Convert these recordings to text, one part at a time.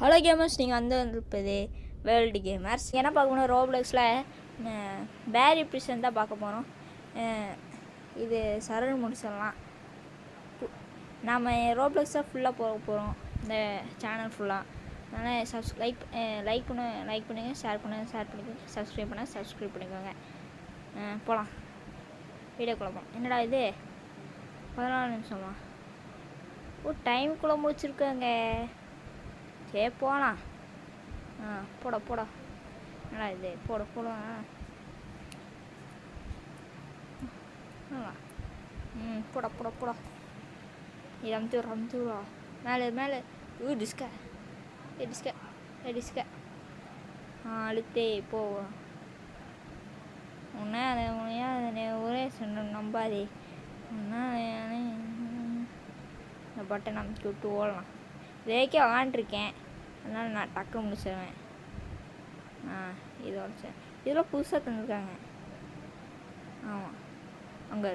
Hello gamers, நீங்கள் வந்திருப்பது world gamers. என்ன பார்க்க போனோம்? ரோப்ளக்ஸில் பேரி பிரிசன் தான் பார்க்க போகிறோம். இது சரண் முடிச்சிடலாம். நாம் ரோப்ளக்ஸாக ஃபுல்லாக போக போகிறோம், இந்த சேனல் ஃபுல்லாக. அதனால் லைக் பண்ணுங்கள், ஷேர் பண்ணிக்கோங்க, சப்ஸ்கிரைப் பண்ணிக்கோங்க. போகலாம், வீடியோக்குள்ளே போகலாம். என்னடா இது 14 நிமிஷமா? டைமுக்குள்ளே முடிச்சிருக்கோங்க. சரி போகலாம். போட நல்லா இது போட போட இது அமுத்துவா மேலே டிஸ்க அழுத்தே போ. ஒரே சொன்ன நம்பாதே. இந்த பட்டன் அமுத்தி விட்டு ஓடலாம். இதேக்கே விளாண்டுருக்கேன், அதனால் நான் டக்கு முடிச்சிடுவேன். இதோட இதெல்லாம் புதுசாக தந்துருக்காங்க. ஆமாம், அங்கே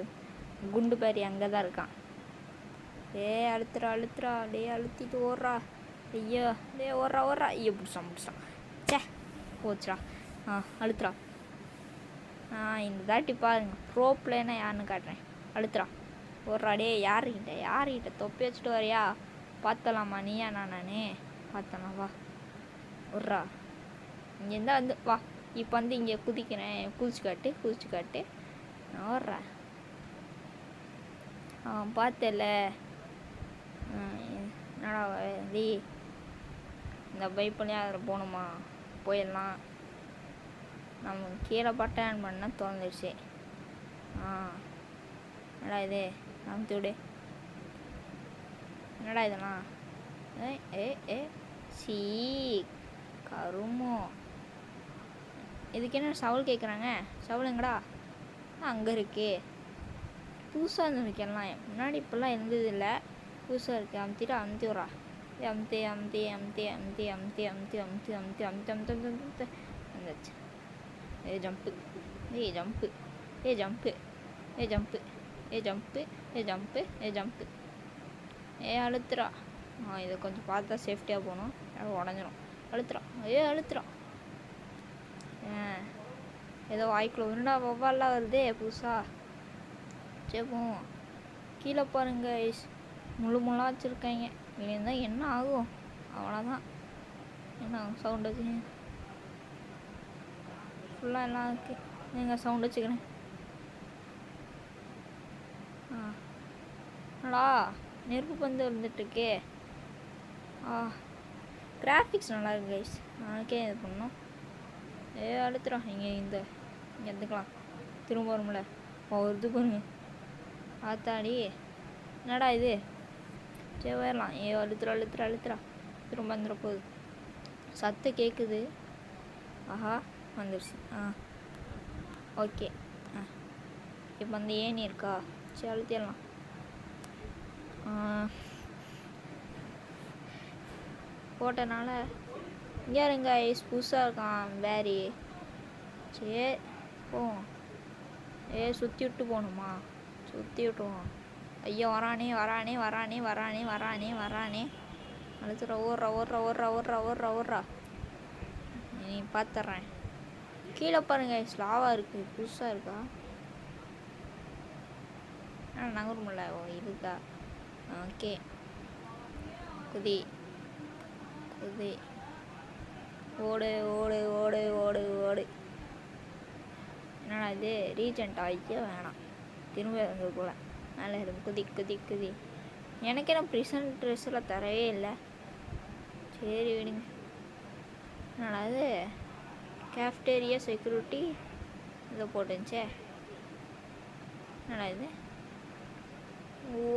குண்டு பாரி அங்கே தான் இருக்கான். அழுத்துறா அழுத்திட்டு ஓடுறா. ஐயோ ஓடுறா. ஐயோ பிடிச்சான் சே போச்சுடா. அழுத்துறா. இந்த தாட்டி பாருங்க, ப்ரோ பிளேனா யாருன்னு காட்டுறேன். அழுத்துறா, ஓடுறா. யார்கிட்ட தொப்பி வச்சுட்டு வரியா? பார்த்தலாமா? நீயா நானே பார்த்தலாம். வா விட்றா. இங்கேருந்தா வந்து வா. இப்போ வந்து இங்கே குதிக்கிறேன். குதிச்சு காட்டு. நான் ஓடுறேன். பார்த்தல. என்னடா டி, இந்த பைப்லையும் அதில் போகணுமா? போயிடலாம். நம்ம கீழே பட்டன் பண்ணால் திறந்துடுச்சு. என்னடா இது? அமுத்தி விடு. என்னடா இதெல்லாம்? சீ கருமோ. இதுக்கு என்ன சவுல் கேட்குறாங்க? சவுல் எங்கடா? அங்கே இருக்கே. புதுசாக இருந்துருக்கு எல்லாம். முன்னாடி இப்போல்லாம் இருந்தது இல்லை, புதுசாக இருக்குது. அமுத்தி விட்றா. அமுத்தி வந்துச்சு. ஜம்ப்பு. அழுத்துறா. இதை கொஞ்சம் பார்த்தா சேஃப்டியாக போகணும், உடஞ்சிரும். அழுத்துறா. ஏதோ வாய்க்குள்ள உருண்டா வவ்வாலாம் வருதே புதுசா. சரி போவோம். கீழே பாருங்க, முள்ளாக வச்சுருக்காங்க. இல்லைன்னா என்ன ஆகும்? அவ்வளோதான். என்ன ஆகும்? சவுண்ட் வச்சுக்கங்க. ஃபுல்லாக எல்லாம் இருக்குது. நீங்கள் சவுண்ட் வச்சுக்கிறேன். என்னடா நெருப்பு பந்து வந்துட்டுருக்கே. கிராஃபிக்ஸ் நல்லா இருக்கு கைஸ். நாளைக்கே இது பண்ணோம். அழுத்துறோம். இங்கே எடுத்துக்கலாம். திரும்ப வரும்ல ஒரு இது பாருங்க. ஆத்தாடி என்னடா இது? சரி வரலாம். அழுத்துறா. திரும்ப வந்துட போகுது. சத்தம் கேட்குது. ஆஹா வந்துடுச்சு. ஓகே. இப்போ வந்து ஏணி இருக்கா? சரி அழுத்திடலாம். போட்டனால இங்கே இருங்க. புதுசாக இருக்கான் பேரி. சரி போவோம். சுற்றி விட்டு போகணுமா? சுற்றி விட்டுவோம். ஐயோ வரானே. அழுத்துற. ஓடுறா. நீ பார்த்துட்றேன். கீழே பாருங்க, ஸ்லாவாக இருக்குது. புதுசாக இருக்கா? நகருமில்ல. இருக்கா? ஓகே. குதி. ஓடு. என்னடா இது? ரீஜெண்ட் ஆகிக்க வேணாம். திரும்ப வந்து போல மேலே குதி. எனக்கு என்ன ப்ரிசன் ட்ரெஸ்ஸில் தரவே இல்லை. சரி விடுங்க. என்னடா இது? கேஃப்டேரியா செக்யூரிட்டி இதை போட்டுச்சே. என்னடா இது?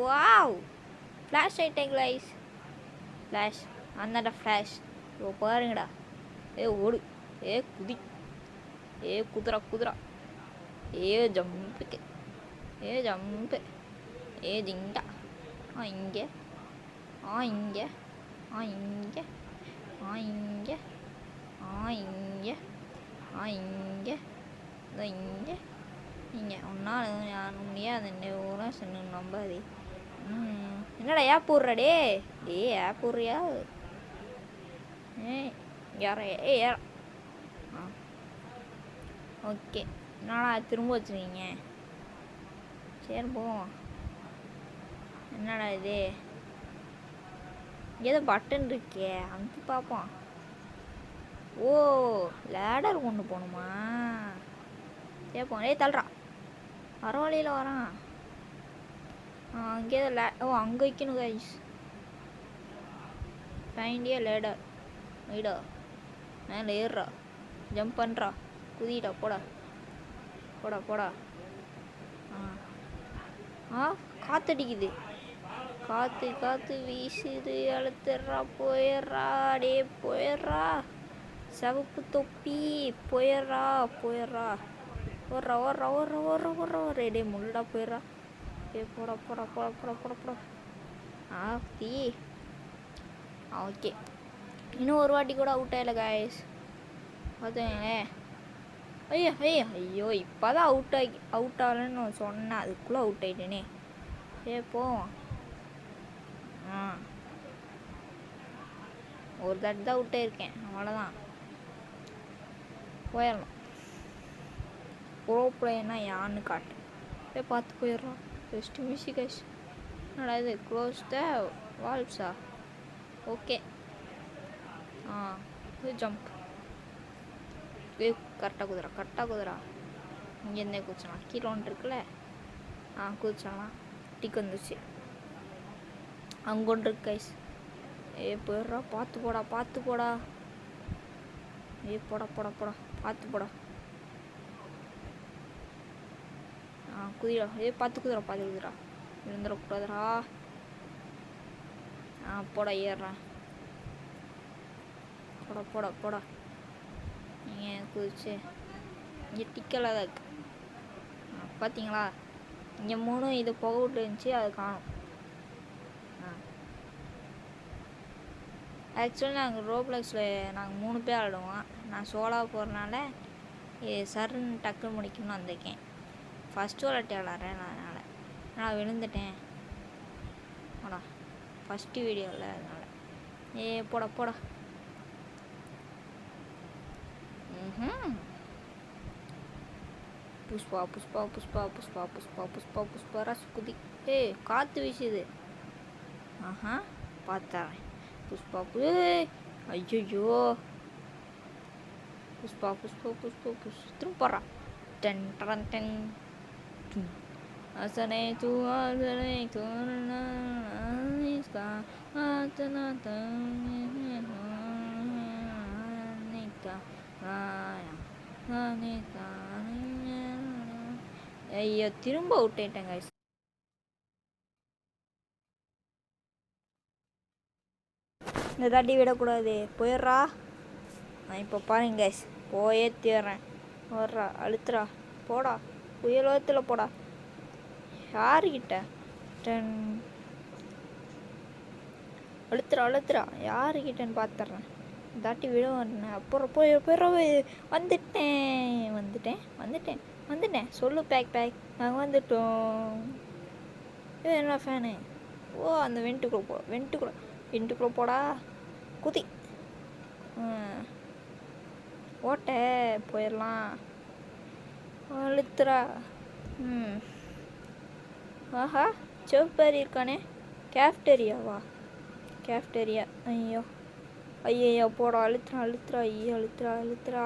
வாவ், ஃப்ளாஷ் ஆகிட்டேன் கைஸ். ஃப்ளாஷ் அந்தாண்டா ஃப்ளாஷ். ஓ பாருங்கடா. ஓடு. குதி. குதிரா. ஜம்புக்கு. ஜம்பு. ஜிங்கா. இங்கே. ஒன்றால் முடியாது. ஊரா சொன்ன நம்பாது. என்னடா ஏன் போடுறா? டே ஏ போடுறியா? யார யார் ஆ ஓகே. என்னடா திரும்ப வச்சுருக்கீங்க? சரி போவோம். என்னடா இது? ஏதோ பட்டன் இருக்கே, அமுத்தி பார்ப்போம். ஓ, லேடர் கொண்டு போகணுமா? கேட்போம். தள்ளுறா, வர வழியில் வரான். அங்கே ஓ அங்கே வைக்கணும் கைஸ். ஃபைண்டியா லேடர் வைடா, மேலே ஏறுறா, ஜம்ப் பண்ணுறா, குதிடா, போடா போடா போடா. காற்றடிக்குது, காற்று காற்று வீசுது, அழுத்துறா, போயிடுறா, டே போயிடுறா, சிவப்பு தொப்பி போயிடுறா போயிடுறா, ஓடுறா ஓடுறா ஓடுறா ஓடுறா ஓடுறா ஓடுறா, டே முள்ளா போயிடுறா, டே போடா போடா போடா போடா போடா போடா. தீ ஓகே. இன்னும் ஒரு வாட்டி கூட அவுட் ஆகலை காய்ஸ், பார்த்துங்களே. ஐயோ ஐயோ ஐயோ, இப்போ தான் அவுட் ஆகலைன்னு சொன்னேன், அதுக்குள்ளே அவுட் ஆகிட்டேனே. சரி போவோம். ஒரு தாட்டி தான் அவுட் ஆகிருக்கேன், அவ்வளோதான். போயிடலாம். ப்ரோ பிளேயர்னா யான்னு காட்டு, போய் பார்த்து போயிடுறோம். Just miss guys. என்னடா இது, க்ளோஸ் த வால்வ்ஸா? ஓகே. ஜம்ப். கரெக்டாக குதிரா, கரெக்டாக குதிரா. இங்கேருந்தே குதிச்சலாம், கீழே ஒன்று இருக்குல்ல, குதிச்சலாம். டிக் வந்துச்சு, அங்கே ஒன்று இருக்கு கைஸ். போயிடுறா, பார்த்து போடா பார்த்து போடா. போடா போடா போடா, பார்த்து போடா. குதிரா, பார்த்து குதிரா, பார்த்து குதிரா, இருந்துடக்கூடாதுரா. போடா, ஏறுறேன். போடா போடா போடா. நீங்கள் குதிச்சு இங்கே டிக்கெல்லாம் தான் இருக்கு, பார்த்தீங்களா? இங்கே 3 இது புகை விட்டு இருந்துச்சு, அது காணும். ஆக்சுவலி நாங்கள் ரோப்ளெக்ஸில் நாங்கள் 3 பேர் ஆடுவோம். நான் சோலாக போகிறனால சருன்னு டக்குன்னு முடிக்கணும்னு வந்திருக்கேன். ஃபஸ்ட்டு விளாட்டி விளாட்றேன், அதனால் நான் விழுந்துட்டேன். போடா, ஃபஸ்ட்டு வீடியோவில், அதனால் போடா போடா. புஷ்பா புஷ்பா புஷ்பா புஷ்பா புஷ்பா புஷ்பா புஷ்பா ரசகுதி. காற்று வீசுது. பார்த்தேன். புஷ்பா ஐயோ, புஷ்பா புஷ்பா புஷ்பா திரும்ப போடுறா. டென் டன் டென் அசனை தூ அசனை தூணா ஐயோ, திரும்ப அவுட் ஆயிட்டேன் கைஸ். இந்த தாட்டி விடக்கூடாது, போயிடுறா. நான் இப்போ பாருங்க கைஸ், போயே தீர்றேன். வர்றா, அழுத்துறா, போடா, புயலோகத்தில் போடா. யாருக்கிட்ட டென் அழுத்துறா அழுத்துறா, யாருக்கிட்டன்னு பார்த்துட்றேன். தாட்டி விட வரேன். அப்புறம் போயிடுற வந்துட்டேன் வந்துட்டேன் வந்துட்டேன் வந்துட்டேன். சொல்லு பேக் நாங்கள் வந்துட்டோம். என்ன ஃபேனு? ஓ, அந்த வெண்ட்டுக்குள்ளே போடா, குதி ஓட்ட, போயிடலாம். அழுத்துறா. ஆஹா, செவ்பாரி இருக்கானே. கேஃப்டேரியாவா? கேஃப்டேரியா. ஐயோ ஐயோ, போடா, அழுத்துறா அழுத்துறா, ஐயோ அழுத்துறா அழுத்துறா.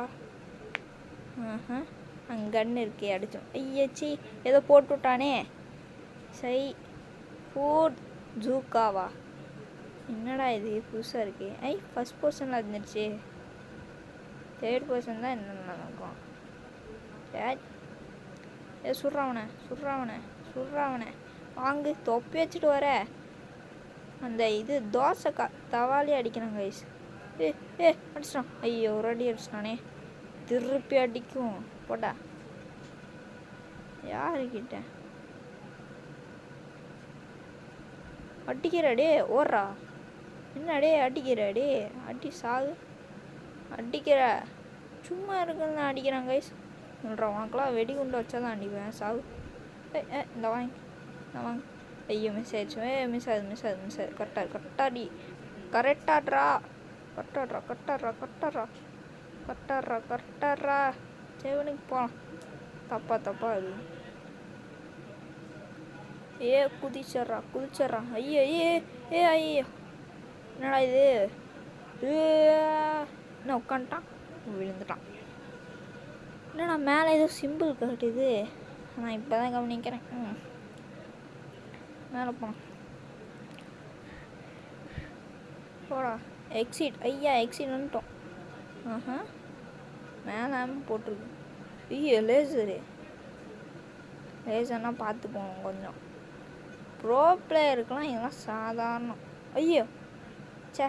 அங்கே கன்று இருக்கே, அடித்தோம். ஐயாச்சி, ஏதோ போட்டு விட்டானே. சை ஃபுட் ஜூக்காவா? என்னடா இது புதுசாக இருக்கு. ஃபஸ்ட் பர்சனில் இருந்துருச்சு. தேர்ட் பர்சன் தான் என்ன இருக்கும். சுடுறாவனை வாங்கு, தொப்பி வச்சுட்டு வர. அந்த இது தோசை தவாலி அடிக்கிறாங்க கைஸ். அடிச்சிட்டான். ஐயோ, ஒரு அடி அடிச்சிட்டானே. திருப்பி அடிக்கும். போட்டா யாருக்கிட்ட அடிக்கிறாடே, ஓடுறா. என்னடே அடிக்கிறாடே, அடி சாகு. அடிக்கிற சும்மா இருக்குன்னு அடிக்கிறான் கைஸ். சொல்கிறா, உனக்கெல்லாம் வெடிகுண்டு வச்சா தான் அடிப்பேன், சாகு. இந்த வாங்க. ஐயோ, மிஸ் ஆயிடுச்சு. மிஸ் ஆகுது. கரெக்டாக அடி, கரெக்டாட்ரா. கட்டாடுறா கட்டாடுறா கட்டாடுறா கட்டாடுறா கட்டாடுறா செவனுக்கு போகலாம். தப்பா அது. குதிச்சிட்றா ஐயோ ஐயோ என்னடா இது? என்ன உட்காந்துட்டான், விழுந்துட்டான். என்னடா மேலே ஏதோ சிம்பிள் காட்டுது, நான் இப்போ தான் கவனிக்கிறேன். மேலே போனோம். போடா எக்ஸிட். ஐயா எக்ஸிட் வந்துட்டோம். மேலே போட்டிருக்கு. ஐயோ லேசர்னா பார்த்து போகணும் கொஞ்சம். ப்ரோ பிளேயருக்கெல்லாம் இதெல்லாம் சாதாரணம். ஐயோ சே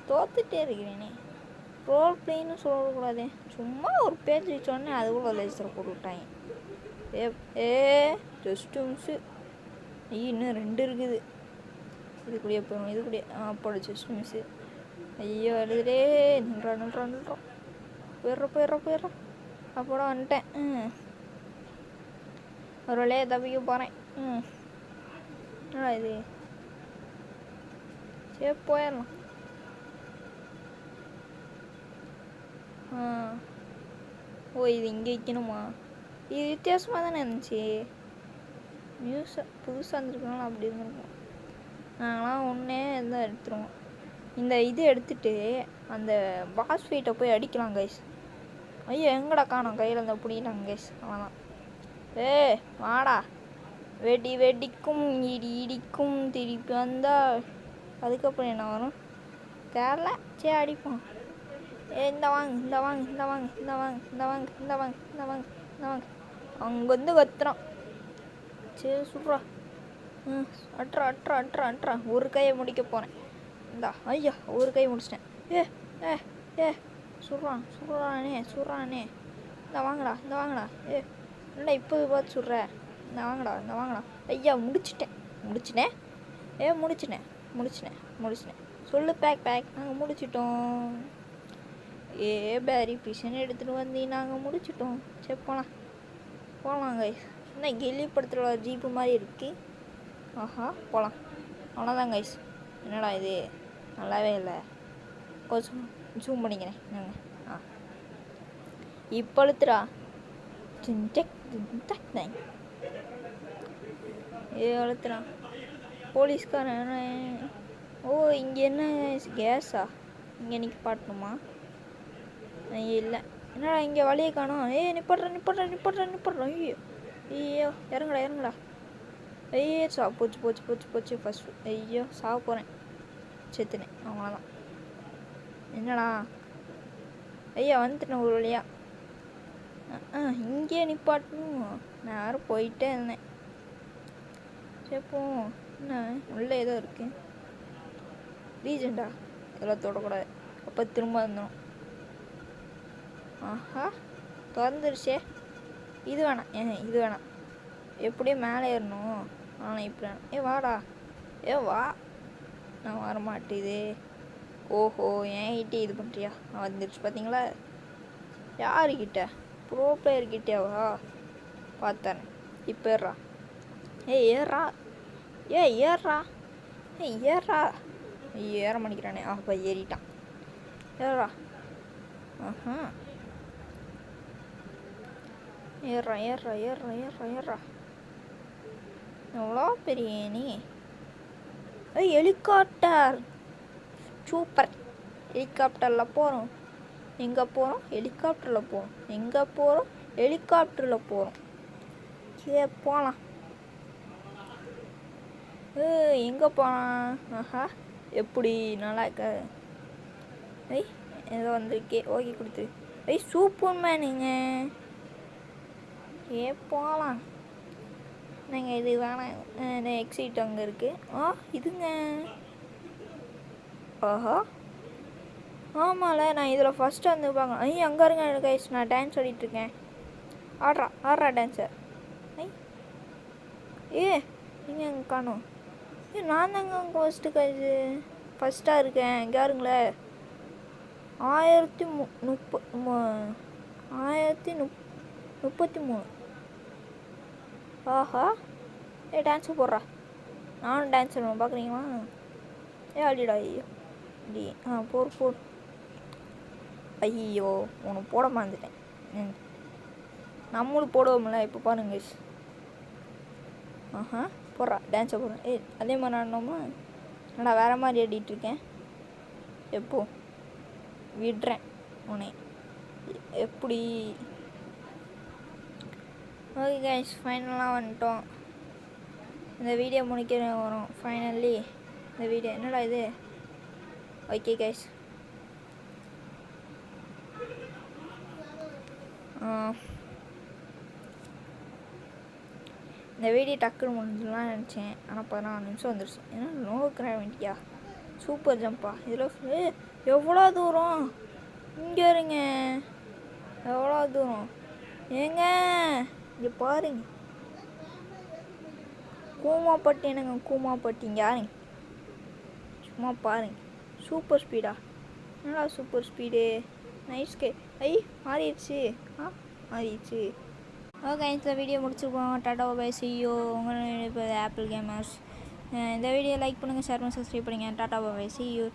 தோத்துட்டே இருக்கிறேனே. ப்ரோ பிளேன்னு சொல்லக்கூடாது, சும்மா ஒரு பேஜ் வச்சோடனே அது கூட லேசரை போட்டு விட்டாங்க. Just miss. இன்னும் 2 இருக்குது. இதுக்குள்ளேயே போயிடும், இதுக்குள்ளேயே போட ஜஸ்ட் மிஸ்ஸு. ஐயோ எழுதுடே. நின்றோம். போயிடுறோம். அப்போட வந்துட்டேன். ஒரு வழியாக தப்பிக்க போகிறேன். என்னடா இது? சரி போயிடலாம். இது இங்கே வைக்கணுமா? இது வித்தியாசமாக தானே இருந்துச்சு. புதுசாக இருந்துருக்கனால அப்படி இருந்திருக்கும். நாங்களாம் ஒன்றே தான் எடுத்துருவோம். இந்த இது எடுத்துகிட்டு அந்த பாஸ் ஃபைட்டை போய் அடிக்கலாம் கைஸ். ஐயோ எங்கடா காணோம், கையில் இருந்த பிடிக்கிட்டாங்க கைஸ். அவ்வளோதான். வாடா. வெடிக்கும் இடிக்கும் திருப்பி வந்தால் அதுக்கப்புறம் என்ன வரும் தெரில. சரி அடிப்போம். இந்த வாங்க. அங்கேருந்து கத்துறான். சரி சுட்றா. அட்ரா. ஒரு கையை முடிக்க போகிறேன். இந்தா ஐயா ஒரு கை முடிச்சிட்டேன். சுடுறானே. இந்த வாங்கடா. என்னடா இப்போ பார்த்து சுடுற? இந்த வாங்கடா. ஐயா முடிச்சிட்டேன். முடிச்சிட்டேன். சொல்லு பேக். நாங்கள் முடிச்சிட்டோம். பேரி பிஷன் எடுத்துகிட்டு வந்து நாங்கள் முடிச்சிட்டோம். சரி போகலாம் கைஸ். என்ன கெல்லி படத்தில் ஜீப்பு மாதிரி இருக்கு. போகலாம். அவ்வளோதான் கைஸ். என்னடா இது நல்லாவே இல்லை. கொஞ்சம் ஜூம் பண்ணிக்கிறேன். இப்போ அழுத்துறா. அழுத்துறான் போலீஸ்காரன். இங்கே என்ன கேஸா? இங்கே நிற்பாட்டணுமா? இல்லை. என்னடா இங்கே வழியை காணோம். நிப்பாட்றேன். ஐயோ இறங்குடா. ஐயோ போச்சு ஃபஸ்ட். ஐயோ சாக போகிறேன். செத்துனேன். அவ்வளோதான். என்னடா ஐயா வந்துட்டேன் ஒரு வழியா. இங்கே நிப்பாட்டணும். நான் யாரும் போயிட்டே இருந்தேன். சரிப்போம். என்ன உள்ளே ஏதோ இருக்கு. ரீஜெண்டா இதெல்லாம் தொடக்கூடாது. அப்போ திரும்ப இருந்தோம். திறந்துருச்சே. இது வேணாம். எப்படியும் மேலே ஏறணும். ஆனால் இப்படி வேணாம். வாடா. வா. நான் வரமாட்டேதே. ஓஹோ என்கிட்ட இது பண்ணுறியா? வந்துருச்சு பார்த்தீங்களா? யாருக்கிட்ட? ப்ரோ பிளேயர்கிட்டேவா? பார்த்தேன். இப்போ ஏறா. ஏறா. ஏற மாட்டேங்கிறானே. அப்போ ஏறிட்டான். ஏறா. ஏறா. எவ்வளோ பெரிய நீ. ஹெலிகாப்டர். சூப்பர். ஹெலிகாப்டரில் போகிறோம். எங்கே போகிறோம்? ஹெலிகாப்டரில் போகிறோம். சரி போகலாம். எங்கே போகலாம்? எப்படி நல்லா இருக்க? ஏதோ வந்திருக்கே. ஓகே கொடுத்துரு. சூப்பர் மேனுங்க. போகலாம். நீங்கள் இது வேணாம். எக்ஸிட் அங்கே இருக்குது. இதுங்க. ஆமாம்ல நான் இதில் ஃபஸ்ட்டு வந்து பார்க்கணும். அங்கே இருங்க கைஸ். நான் டான்ஸ் ஆடிட்டுருக்கேன். ஆடுறா டான்ஸர். நீங்கள் அங்கே காணும். நான் தாங்க அங்கே ஃபஸ்ட்டாக இருக்கேன். இங்கே இருங்களே. 1033. டான்ஸு போடுறா. நானும் டான்ஸ் ஆடுவேன் பார்க்குறீங்களா? ஆடிடா. ஐயோ இப்படி போடு ஐயோ உனக்கு போட மறந்துட்டேன். நம்மளும் போடுவோம்ல இப்போ பாருங்க கைஸ். போடுறா டான்ஸை போடுறேன். அதே மாதிரி ஆடணுமா? நான் வேறு மாதிரி ஆடிட்டுருக்கேன். எப்போ விடுறேன் உன்னை எப்படி? ஓகே கைஸ், ஃபைனலாக வந்துட்டோம். இந்த வீடியோ முடிக்க வரும். ஃபைனலி இந்த வீடியோ என்னடா இது? ஓகே கைஸ், இந்த வீடியோ டக்குன்னு முடிஞ்சுலாம் நினச்சேன். ஆனால் 16 நிமிஷம் வந்துடுச்சு. ஏன்னா நோ கிராவிட்டியா சூப்பர் ஜம்பா. இதில் எவ்வளோ தூரம் இங்கே இருங்க, எவ்வளோ தூரம் ஏங்க இங்கே பாருங்க. கூமாப்பட்டி என்னங்க கூமாப்பட்டிங்க யாருங்க? சும்மா பாருங்க. சூப்பர் ஸ்பீடா? என்னடா சூப்பர் ஸ்பீடு? நைஸ்கே மாறிடுச்சு. மாறிடுச்சு. ஓகே, இந்த வீடியோ முடிச்சிருக்கோம். Tata bye see you. உங்கள் இப்போ ஆப்பிள் கேமர்ஸ். இந்த வீடியோ லைக் பண்ணுங்கள், ஷேர் பண்ணி சப்ஸ்கிரைப் பண்ணுங்கள். Tata bye see you.